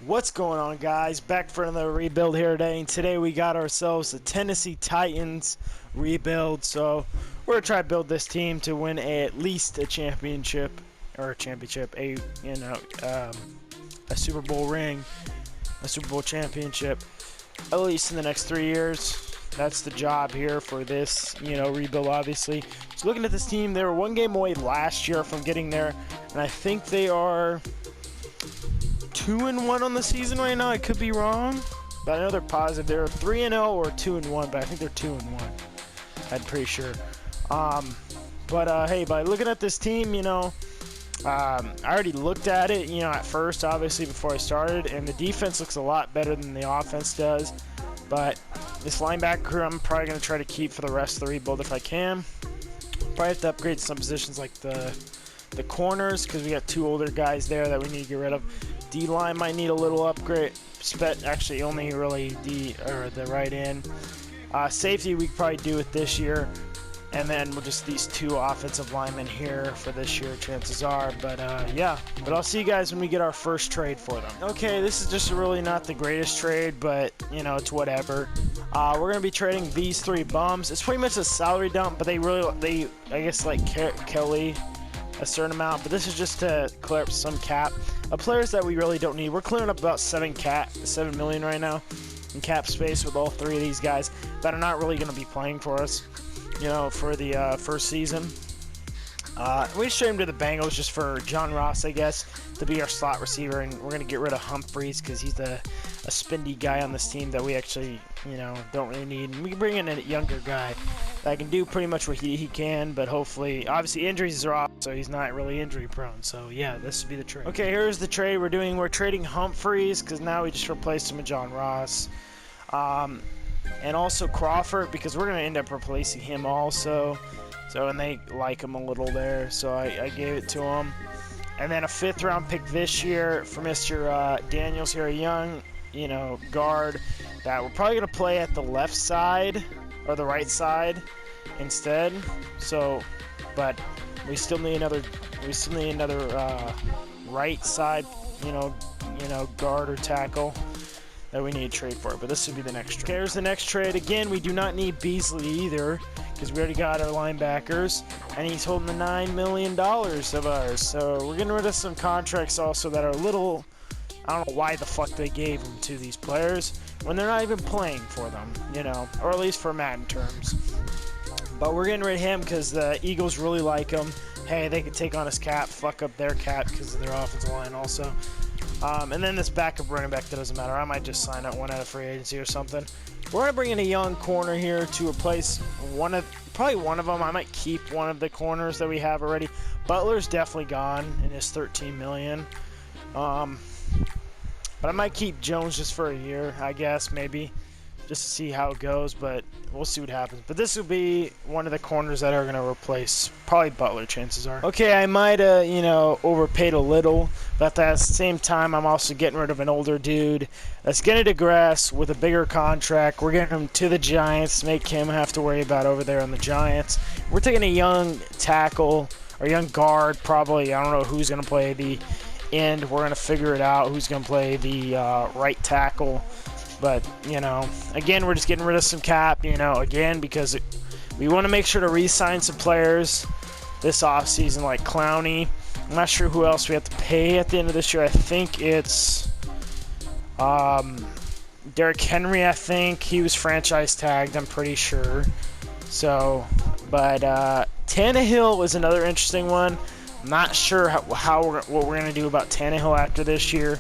What's going on, guys? Back for another rebuild here today, and today we got ourselves the Tennessee Titans rebuild. So we're gonna try to build this team to win at least a championship, a Super Bowl ring, a Super Bowl championship, at least in the next 3 years. That's the job here for this, rebuild, obviously. So looking at this team, they were one game away last year from getting there, and I think they are 2-1 on the season right now. I could be wrong, but I know they're positive. They're 3-0 or 2-1, but I think they're 2-1. I'm pretty sure. Hey, by looking at this team, I already looked at it, at first, obviously, before I started, and the defense looks a lot better than the offense does. But this linebacker, I'm probably going to try to keep for the rest of the rebuild if I can. Probably have to upgrade some positions like the corners, because we got two older guys there that we need to get rid of. D-line might need a little upgrade. Actually, only really the right end. Safety we could probably do it this year. And then we'll just these two offensive linemen here for this year, chances are. But yeah, but I'll see you guys when we get our first trade for them. Okay, this is just really not the greatest trade, but it's whatever. We're gonna be trading these three bums. It's pretty much a salary dump, but they I guess like Kelly a certain amount, but this is just to clear up some cap of players that we really don't need. We're clearing up about 7 million right now in cap space with all three of these guys that are not really going to be playing for us, for the first season. We just traded him to the Bengals just for John Ross, I guess, to be our slot receiver, and we're going to get rid of Humphreys because he's a spendy guy on this team that we actually, don't really need. And we can bring in a younger guy that can do pretty much what he can, but hopefully, obviously injuries are off, so he's not really injury prone. So yeah, this would be the trade. Okay, here's the trade we're doing. We're trading Humphreys because now we just replaced him with John Ross. And also Crawford, because we're going to end up replacing him also. So, and they like him a little there, so I gave it to him. And then a 5th round pick this year for Mr. Daniels here, a young, guard that we're probably going to play at the left side or the right side instead. So, but we still need another right side, guard or tackle that we need to trade for. But this would be the next trade. Okay, here's the next trade. Again, we do not need Beasley either, because we already got our linebackers, and he's holding the $9 million of ours. So we're getting rid of some contracts also that are a little, I don't know why the fuck they gave them to these players when they're not even playing for them, or at least for Madden terms. But we're getting rid of him because the Eagles really like him. Hey, they could take on his cap, fuck up their cap because of their offensive line also. And then this backup running back, that doesn't matter. I might just sign up one out of free agency or something. We're going to bring in a young corner here to replace probably one of them. I might keep one of the corners that we have already. Butler's definitely gone in his $13 million. But I might keep Jones just for a year, I guess, maybe, just to see how it goes, but we'll see what happens. But this will be one of the corners that are going to replace probably Butler, chances are. Okay, I might overpaid a little, but at the same time, I'm also getting rid of an older dude that's going to digress with a bigger contract. We're getting him to the Giants, make him have to worry about over there on the Giants. We're taking a young tackle, or young guard, probably. I don't know who's going to play the end. We're going to figure it out, who's going to play the right tackle. But, again, we're just getting rid of some cap, again, because we want to make sure to re-sign some players this offseason, like Clowney. I'm not sure who else we have to pay at the end of this year. I think it's Derrick Henry, I think. He was franchise tagged, I'm pretty sure. So, but Tannehill is another interesting one. I'm not sure what we're going to do about Tannehill after this year,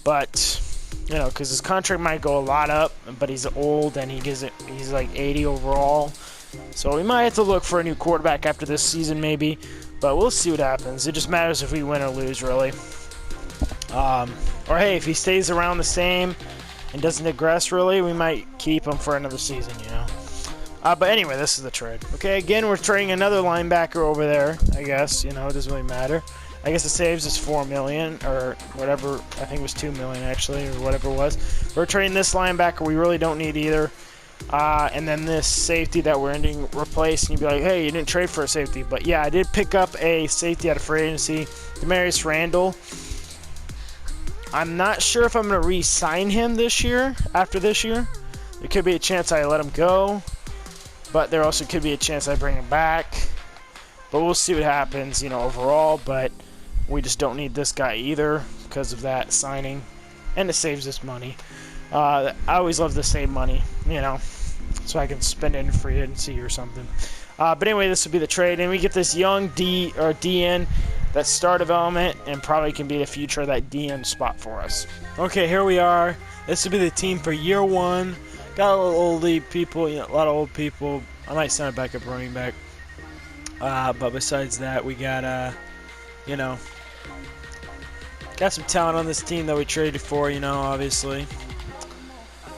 but because his contract might go a lot up, but he's old and he's like 80 overall, so we might have to look for a new quarterback after this season, maybe. But we'll see what happens. It just matters if we win or lose, really. Or hey, if he stays around the same and doesn't digress, really, we might keep him for another season, But anyway, this is the trade. Okay, again, we're trading another linebacker over there, I guess. It doesn't really matter. I guess it saves us $4 million or whatever. I think it was $2 million actually, or whatever it was. We're trading this linebacker. We really don't need either. And then this safety that we're ending replace, and you'd be like, hey, you didn't trade for a safety. But yeah, I did pick up a safety out of free agency, Demarius Randall. I'm not sure if I'm going to re-sign him this year, after this year. There could be a chance I let him go, but there also could be a chance I bring him back. But we'll see what happens, you know, overall. But we just don't need this guy either because of that signing, and it saves us money. I always love to save money, you know, so I can spend it in free agency or something. But anyway, this will be the trade, and we get this young DN that's star development and probably can be the future of that DN spot for us. Okay, here we are. This will be the team for year one. Got a little oldie people, you know, a lot of old people. I might sign a backup running back. But besides that, we got, you know, got some talent on this team that we traded for, you know, obviously.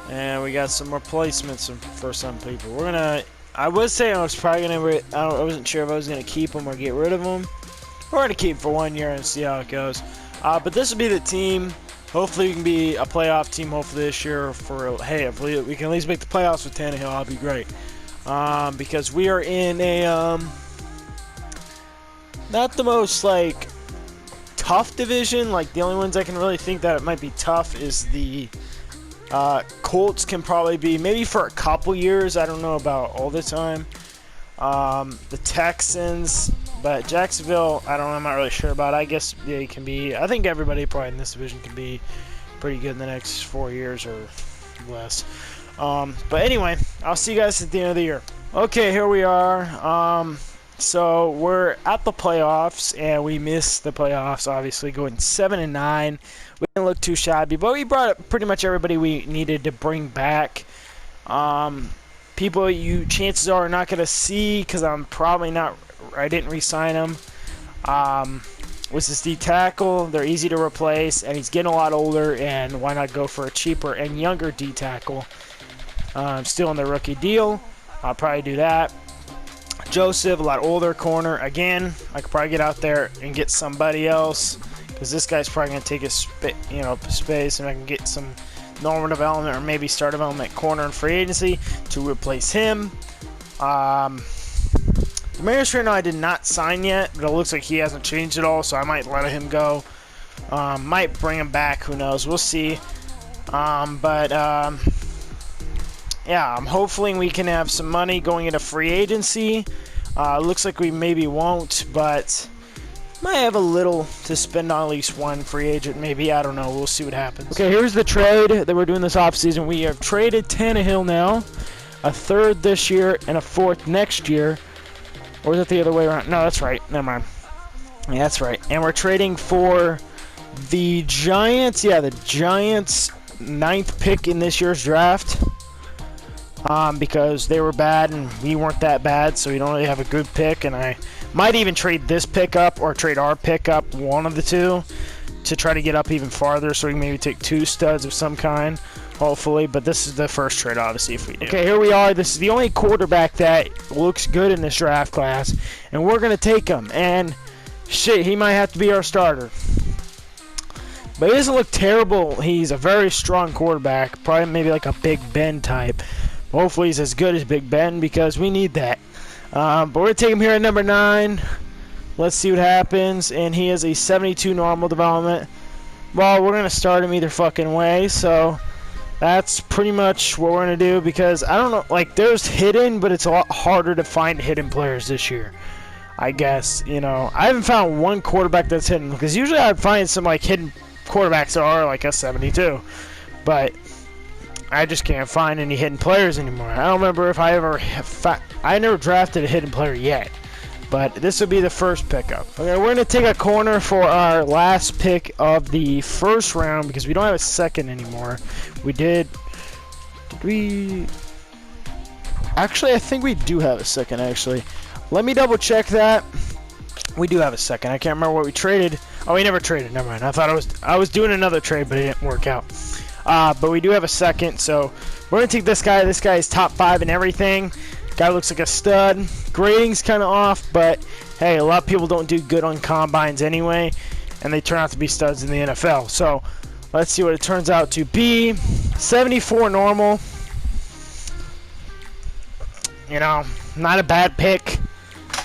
And we got some replacements for some people. We're gonna. I would say I was probably gonna. I wasn't sure if I was gonna keep them or get rid of them. We're gonna keep for 1 year and see how it goes. But this will be the team. Hopefully, we can be a playoff team. Hopefully this year. For hey, if we can at least make the playoffs with Tannehill, I'll be great. Because we are in a not the most like tough division. Like the only ones I can really think that it might be tough is the. Colts can probably be, maybe for a couple years, I don't know about all the time. The Texans, but Jacksonville, I don't know, I'm not really sure about. I guess they can be, I think everybody probably in this division can be pretty good in the next 4 years or less. But anyway, I'll see you guys at the end of the year. Okay, here we are. So we're at the playoffs, and we missed the playoffs, obviously, going 7-9. We didn't look too shabby, but we brought up pretty much everybody we needed to bring back. People you chances are not going to see because I'm probably not. I didn't re-sign them. Was this D tackle? They're easy to replace, and he's getting a lot older. And why not go for a cheaper and younger D tackle? Still on the rookie deal. I'll probably do that. Joseph, a lot older corner. Again, I could probably get out there and get somebody else. Because this guy's probably going to take a space, and I can get some normal development or maybe start development corner in free agency to replace him. Demarius Randall I did not sign yet, but it looks like he hasn't changed at all, so I might let him go. Might bring him back, who knows? We'll see. Yeah, I'm hoping we can have some money going into free agency. Looks like we maybe won't, but might have a little to spend on at least one free agent, maybe. I don't know. We'll see what happens. Okay, here's the trade that we're doing this offseason. We have traded Tannehill now, a third this year and a fourth next year. Or is it the other way around? No, that's right. Never mind. Yeah, that's right. And we're trading for the Giants. Yeah, the Giants' 9th pick in this year's draft. Because they were bad and we weren't that bad, so we don't really have a good pick. And I might even trade this pickup or trade our pickup, one of the two, to try to get up even farther, so we can maybe take 2 studs of some kind, hopefully. But this is the first trade, obviously, if we do. Okay, here we are. This is the only quarterback that looks good in this draft class, and we're going to take him. And shit, he might have to be our starter. But he doesn't look terrible. He's a very strong quarterback, probably maybe like a Big Ben type. Hopefully he's as good as Big Ben because we need that. But we're going to take him here at number 9. Let's see what happens. And he has a 72 normal development. Well, we're going to start him either fucking way. So that's pretty much what we're going to do because I don't know. Like, there's hidden, but it's a lot harder to find hidden players this year, I guess. You know, I haven't found one quarterback that's hidden because usually I'd find some, like, hidden quarterbacks that are like a 72. But I just can't find any hidden players anymore. I don't remember if I ever I never drafted a hidden player yet, but this will be the first pickup. Okay, we're going to take a corner for our last pick of the first round because we don't have a second anymore. Did we? Actually, I think we do have a second, actually. Let me double check that. We do have a second. I can't remember what we traded. Oh, we never traded. Never mind. I thought I was doing another trade, but it didn't work out. But we do have a second, so we're going to take this guy. This guy is top 5 in everything. Guy looks like a stud. Grading's kind of off, but hey, a lot of people don't do good on combines anyway, and they turn out to be studs in the NFL. So let's see what it turns out to be. 74 normal. You know, not a bad pick.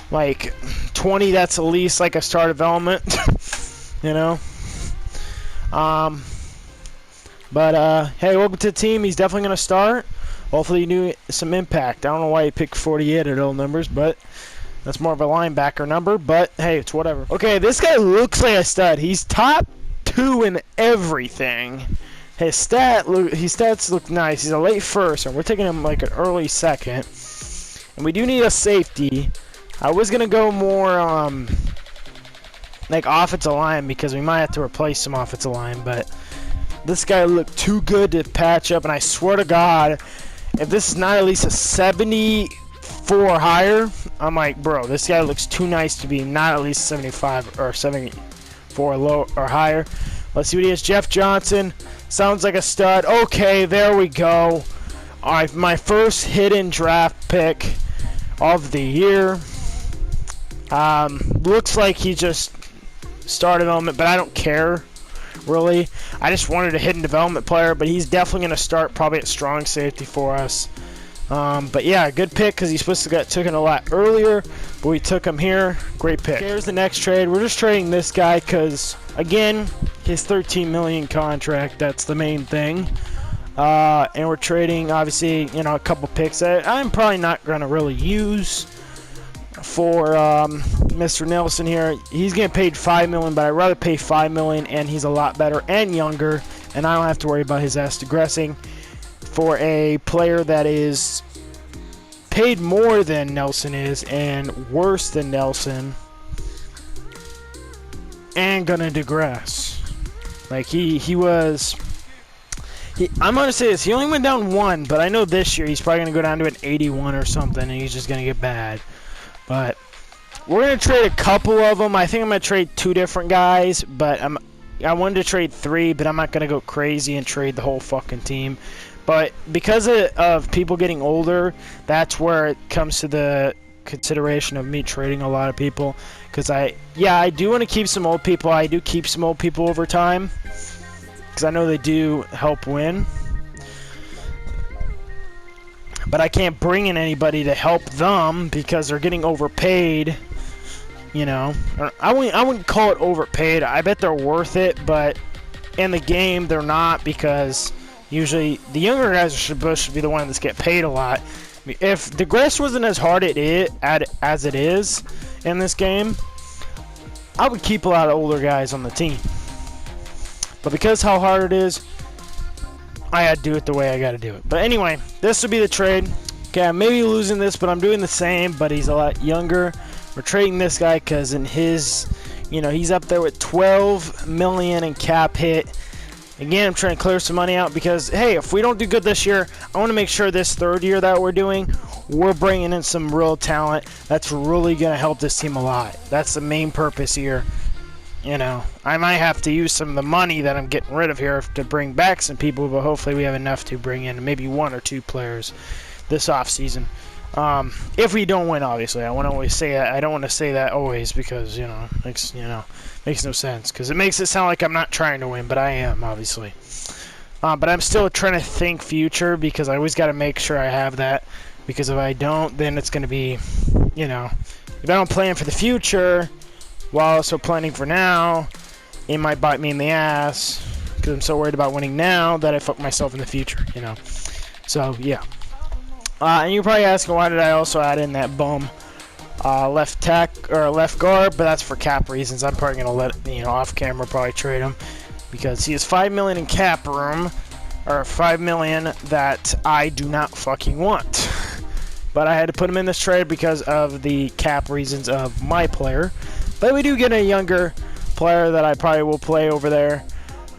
Like 20, that's at least like a startup element. You know. But hey, welcome to the team. He's definitely gonna start. Hopefully, you knew some impact. I don't know why he picked 48 at all numbers, but that's more of a linebacker number. But hey, it's whatever. Okay, this guy looks like a stud. He's top 2 in everything. His stats look nice. He's a late first, and we're taking him like an early second. And we do need a safety. I was gonna go more like offensive line because we might have to replace some offensive line, but this guy looked too good to patch up. And I swear to God, if this is not at least a 74 higher, I'm like, bro, this guy looks too nice to be not at least 75 or 74 low or higher. Let's see what he has. Jeff Johnson. Sounds like a stud. Okay, there we go. Alright, my first hidden draft pick of the year. Looks like he just started development, but I don't care, really. I just wanted a hidden development player, but he's definitely going to start probably at strong safety for us. But yeah, good pick because he's supposed to get taken a lot earlier, but we took him here. Great pick. Here's the next trade. We're just trading this guy because, again, his $13 million contract. That's the main thing. And we're trading, obviously, you know, a couple picks that I'm probably not going to really use for Mr. Nelson here. He's getting paid $5 million, but I'd rather pay $5 million, and he's a lot better and younger, and I don't have to worry about his ass digressing for a player that is paid more than Nelson is and worse than Nelson and gonna digress. Like I'm gonna say this, he only went down 1, but I know this year he's probably gonna go down to an 81 or something, and he's just gonna get bad. But we're gonna trade a couple of them. I think I'm gonna trade 2 different guys, but I wanted to trade 3, but I'm not gonna go crazy and trade the whole fucking team. But because of people getting older, that's where it comes to the consideration of me trading a lot of people. Because I do want to keep some old people. I do keep some old people over time, because I know they do help win. But I can't bring in anybody to help them because they're getting overpaid. You know, I wouldn't call it overpaid. I bet they're worth it, but in the game they're not, because usually the younger guys are supposed to be the ones that get paid a lot. I mean, if the grass wasn't as hard as it is in this game, I would keep a lot of older guys on the team. But because how hard it is, I had to do it the way I got to do it. But anyway, this will be the trade. Okay, I may be losing this, but I'm doing the same, but he's a lot younger. We're trading this guy because in his, you know, he's up there with 12 million in cap hit. Again, I'm trying to clear some money out because, hey, if we don't do good this year, I want to make sure this 3rd year that we're doing, we're bringing in some real talent that's really going to help this team a lot. That's the main purpose here. You know, I might have to use some of the money that I'm getting rid of here to bring back some people, but hopefully we have enough to bring in maybe 1 or 2 players this offseason. If we don't win, obviously. I want to always say that. I don't want to say that always because, you know, makes no sense. Because it makes it sound like I'm not trying to win, but I am, obviously. But I'm still trying to think future because I always got to make sure I have that. Because if I don't, then it's going to be, you know, if I don't plan for the future while also planning for now, it might bite me in the ass because I'm so worried about winning now that I fuck myself in the future, you know. So, yeah. And you're probably asking, why did I also add in that bum left guard? But that's for cap reasons. I'm probably gonna let, you know, off camera probably trade him because he has $5 million in cap room, or $5 million that I do not fucking want. But I had to put him in this trade because of the cap reasons of my player. But we do get a younger player that I probably will play over there.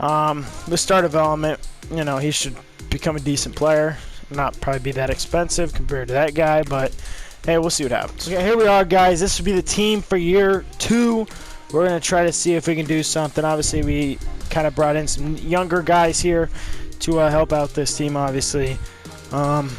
With star development, you know, he should become a decent player. Not probably be that expensive compared to that guy, but hey, we'll see what happens. Okay, here we are, guys. This will be the team for year 2. We're going to try to see if we can do something. Obviously, we kind of brought in some younger guys here to help out this team, obviously. Look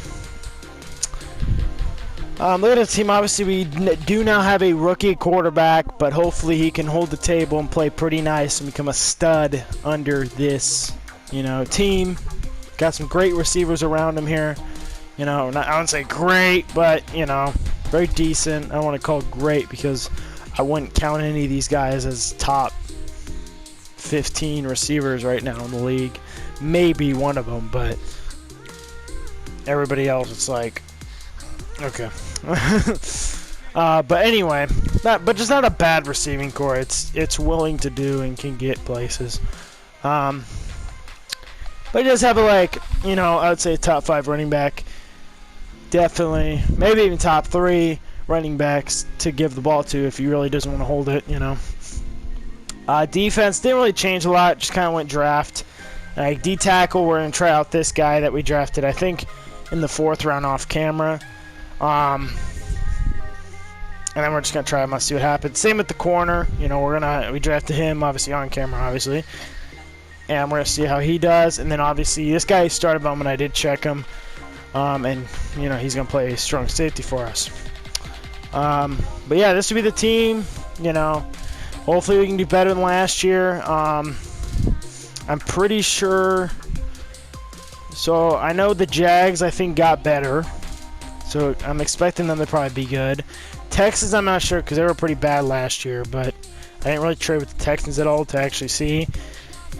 at the team. Obviously, we do now have a rookie quarterback, but hopefully he can hold the table and play pretty nice and become a stud under this, you know, team. Got some great receivers around him here. You know, I wouldn't say great, but, you know, very decent. I don't want to call it great because I wouldn't count any of these guys as top 15 receivers right now in the league. Maybe one of them, but everybody else, it's like, okay. But anyway, but just not a bad receiving core. It's willing to do and can get places. But it does have like, you know, I would say top 5 running back. Definitely, maybe even top 3 running backs to give the ball to if he really doesn't want to hold it, you know. Defense didn't really change a lot, just kind of went draft. Like D-tackle, we're going to try out this guy that we drafted, I think, in the 4th round off camera. And then we're just going to try him out, see what happens. Same with the corner. You know, we drafted him, obviously, on camera, obviously. And we're going to see how he does. And then, obviously, this guy started moment, I did check him. And, you know, he's going to play a strong safety for us. But, yeah, this would be the team, you know. Hopefully we can do better than last year. I'm pretty sure. So I know the Jags, I think, got better. So I'm expecting them to probably be good. Texans, I'm not sure because they were pretty bad last year. But I didn't really trade with the Texans at all to actually see.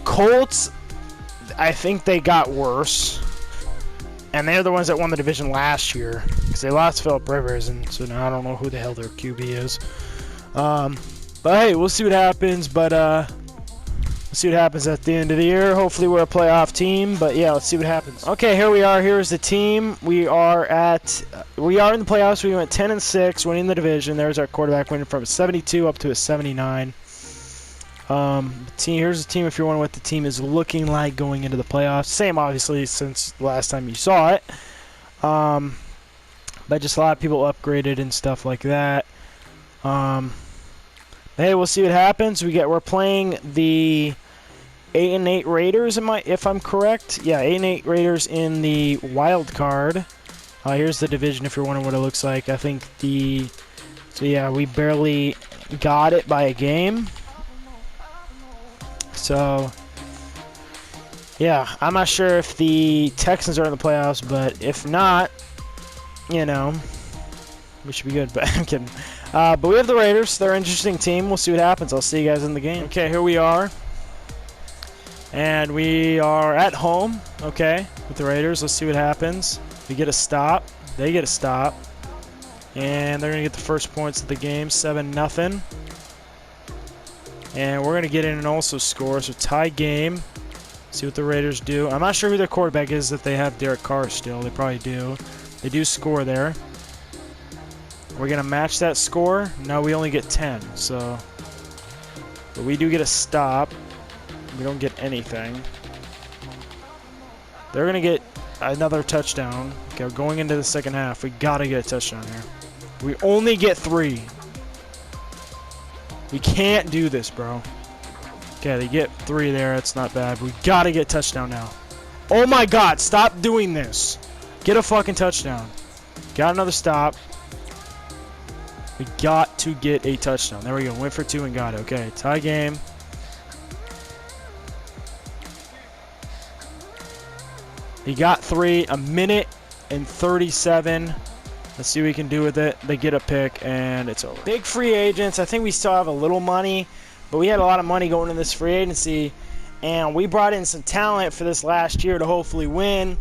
Colts, I think they got worse. And they're the ones that won the division last year. Because they lost Phillip Rivers. And so now I don't know who the hell their QB is. But hey, we'll see what happens. But we'll see what happens at the end of the year. Hopefully we're a playoff team. But yeah, let's see what happens. Okay, here we are. Here's the team. We are in the playoffs. We went 10-6, winning the division. There's our quarterback, winning from a 72 up to a 79. Here's the team if you're wondering what the team is looking like going into the playoffs. Same, obviously, since the last time you saw it. But just a lot of people upgraded and stuff like that. Hey, we'll see what happens. We're playing the 8-8 Raiders, if I'm correct. Yeah, 8-8 Raiders in the wild card. Here's the division if you're wondering what it looks like. I think so yeah, we barely got it by a game. So yeah, I'm not sure if the Texans are in the playoffs, but if not, you know, we should be good. But I'm kidding. But we have the Raiders. They're an interesting team. We'll see what happens. I'll see you guys in the game. Okay, here we are. And we are at home, okay, with the Raiders. Let's see what happens. We get a stop. They get a stop. And they're going to get the first points of the game, 7-0. And we're going to get in and also score. So tie game. See what the Raiders do. I'm not sure who their quarterback is, if they have Derek Carr still. They probably do. They do score there. We're going to match that score. No, we only get 10. So, but we do get a stop. We don't get anything. They're going to get another touchdown. Okay, going into the second half. We got to get a touchdown here. We only get 3. We can't do this, bro. Okay, they get 3 there. That's not bad. We got to get a touchdown now. Oh my God, stop doing this. Get a fucking touchdown. Got another stop. We got to get a touchdown. There we go. Went for 2 and got it. Okay, tie game. He got 3. 1:37. Let's see what we can do with it. They get a pick, and it's over. Big free agents. I think we still have a little money, but we had a lot of money going in this free agency, and we brought in some talent for this last year to hopefully win.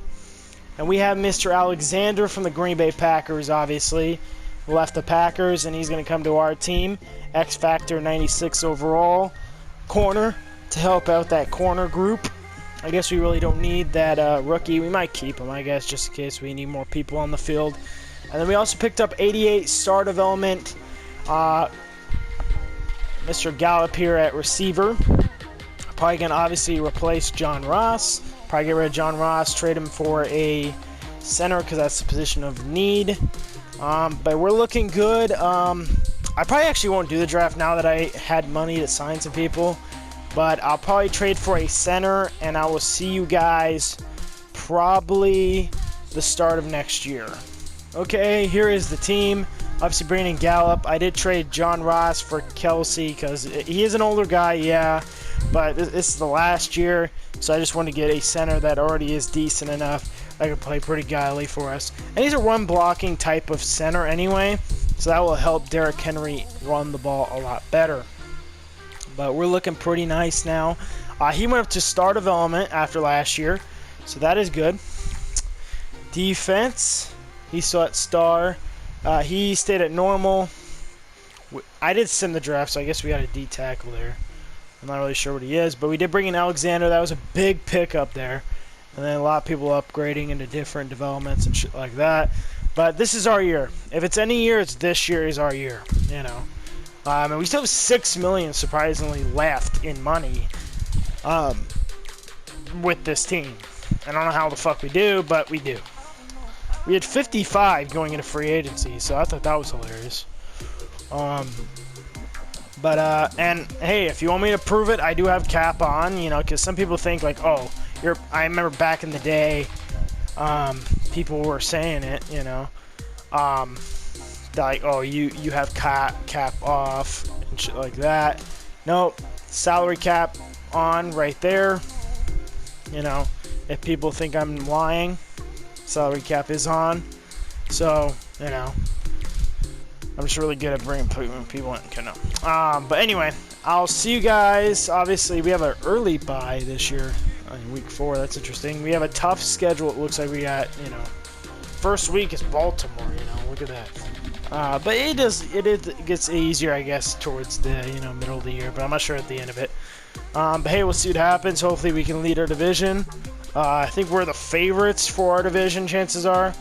And we have Mr. Alexander from the Green Bay Packers, obviously. Left the Packers, and he's going to come to our team. X Factor 96 overall. Corner to help out that corner group. I guess we really don't need that rookie. We might keep him, I guess, just in case we need more people on the field. And then we also picked up 88 star development. Mr. Gallup here at receiver. Probably going to obviously replace John Ross. Probably get rid of John Ross, trade him for a center because that's the position of need. But we're looking good. I probably actually won't do the draft now that I had money to sign some people. But I'll probably trade for a center, and I will see you guys probably the start of next year. Okay, here is the team. Obviously, bringing in Gallup. I did trade John Ross for Kelsey because he is an older guy, yeah. but this is the last year, so I just want to get a center that already is decent enough that can play pretty godly for us. And he's a run blocking type of center anyway, so that will help Derrick Henry run the ball a lot better. But we're looking pretty nice now. He went up to star development after last year, so that is good. Defense, he's still at star. He stayed at normal. I did send the draft, so I guess we got a D tackle there. I'm not really sure what he is, but we did bring in Alexander. That was a big pickup there. And then a lot of people upgrading into different developments and shit like that. But this is our year. If it's any year, it's this year is our year, you know. And we still have $6 million, surprisingly, left in money with this team. I don't know how the fuck we do, but we do. We had 55 going into free agency, so I thought that was hilarious. And hey, if you want me to prove it, I do have cap on, you know, because some people think like, oh, I remember back in the day, people were saying it, you know, like, oh, you have cap off and shit like that. Nope, salary cap on right there. You know, if people think I'm lying, salary cap is on. So, you know, I'm just really good at bringing people in. Okay, no. But anyway, I'll see you guys. Obviously, we have an early bye this year in week 4. That's interesting. We have a tough schedule. It looks like we got, you know, first week is Baltimore. You know, look at that. But it gets easier, I guess, towards the middle of the year. But I'm not sure at the end of it. But hey, we'll see what happens. Hopefully, we can lead our division. I think we're the favorites for our division. Chances are.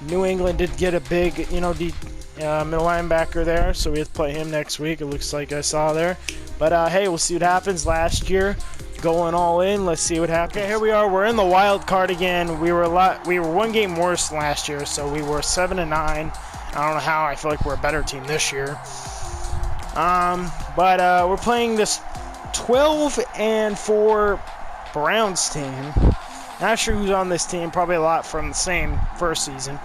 New England did get a big, middle linebacker there, so we have to play him next week. It looks like I saw there. But hey, we'll see what happens. Last year, going all in. Let's see what happens. Okay, here we are. We're in the wild card again. We were one game worse last year, so we were 7-9. I don't know how. I feel like we're a better team this year. But we're playing this 12-4 Browns team. Not sure who's on this team. Probably a lot from the same first season.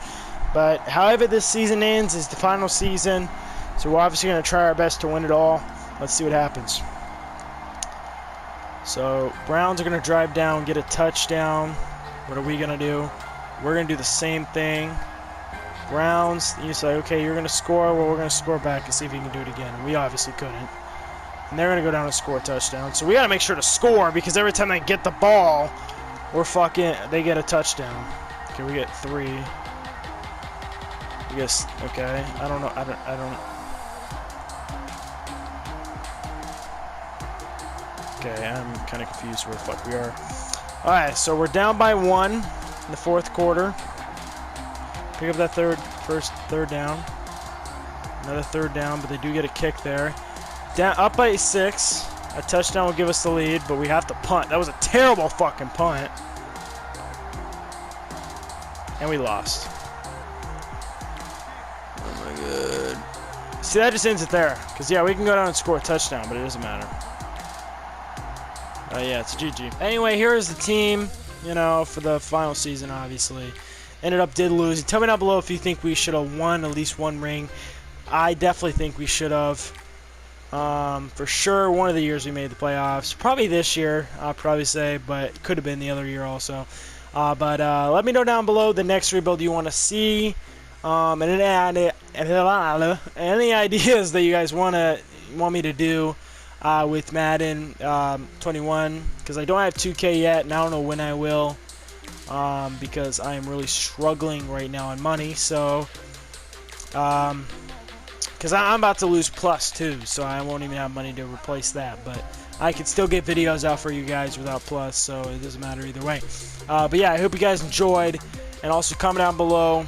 But however this season ends is the final season. So we're obviously going to try our best to win it all. Let's see what happens. So Browns are going to drive down, get a touchdown. What are we going to do? We're going to do the same thing. Browns, you say, okay, you're going to score. Well, we're going to score back and see if you can do it again. We obviously couldn't. And they're going to go down and score a touchdown. So we got to make sure to score because every time they get the ball, they get a touchdown. Okay, we get 3. I guess, okay, I don't know, I don't. Okay, I'm kind of confused where the fuck we are. Alright, so we're down by 1 in the 4th quarter. Pick up that first third down. Another third down, but they do get a kick there. Up by 6. A touchdown will give us the lead, but we have to punt. That was a terrible fucking punt. And we lost. Oh my god. See, that just ends it there. Because, yeah, we can go down and score a touchdown, but it doesn't matter. Yeah, it's GG. Anyway, here is the team, for the final season, obviously. Did lose. Tell me down below if you think we should have won at least 1 ring. I definitely think we should have. For sure, one of the years we made the playoffs. Probably this year, I'll probably say, but it could have been the other year also. But let me know down below the next rebuild you want to see. And any ideas that you guys want me to do with Madden 21, because I don't have 2K yet, and I don't know when I will, because I am really struggling right now on money. So, because I'm about to lose Plus too, so I won't even have money to replace that. But I can still get videos out for you guys without Plus, so it doesn't matter either way. But yeah, I hope you guys enjoyed, and also comment down below.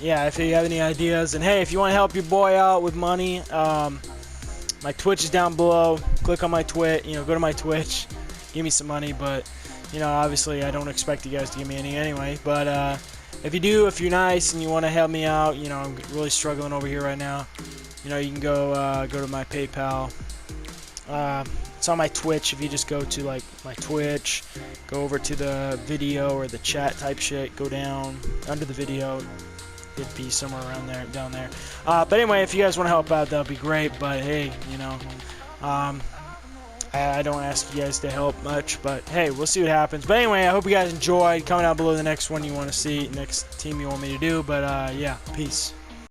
Yeah, if you have any ideas, and hey, if you want to help your boy out with money, my Twitch is down below. Click on my Twitch, go to my Twitch, give me some money. But obviously, I don't expect you guys to give me any anyway. But if you do, if you're nice and you want to help me out, I'm really struggling over here right now. You can go to my PayPal. It's on my Twitch. If you just go to my Twitch, go over to the video or the chat type shit, go down under the video, it'd be somewhere around there, down there. But anyway, if you guys want to help out, that'd be great. But hey, you know, I don't ask you guys to help much, but hey, we'll see what happens. But anyway, I hope you guys enjoyed. Comment down below the next one you want to see, next team you want me to do. But yeah, peace.